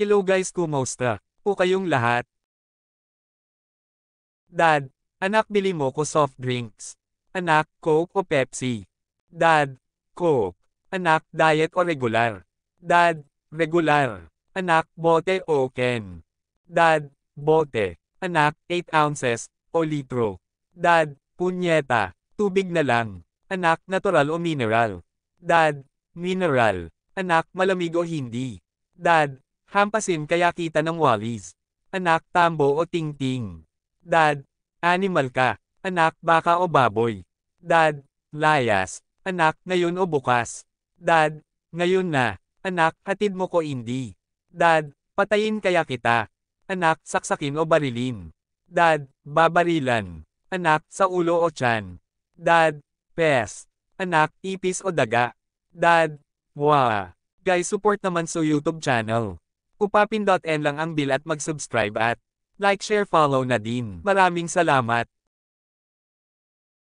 Hello guys, kumusta? O kayong lahat? Dad, anak bili mo ko soft drinks. Anak, Coke o Pepsi? Dad, Coke. Anak, diet o regular? Dad, regular. Anak, bote o can? Dad, bote. Anak, 8 ounces o litro? Dad, punyeta. Tubig na lang. Anak, natural o mineral? Dad, mineral. Anak, malamig o hindi? Dad, hampasin kaya kita ng walis. Anak, tambo o tingting? Dad, animal ka. Anak, baka o baboy? Dad, layas. Anak, ngayon o bukas? Dad, ngayon na. Anak, hatid mo ko hindi? Dad, patayin kaya kita? Anak, saksakin o barilin? Dad, babarilan. Anak, sa ulo o tiyan? Dad, pes. Anak, ipis o daga? Dad, wow. Guys, support naman sa YouTube channel. Upapin.n lang ang bill at mag-subscribe at like, share, follow na din. Maraming salamat.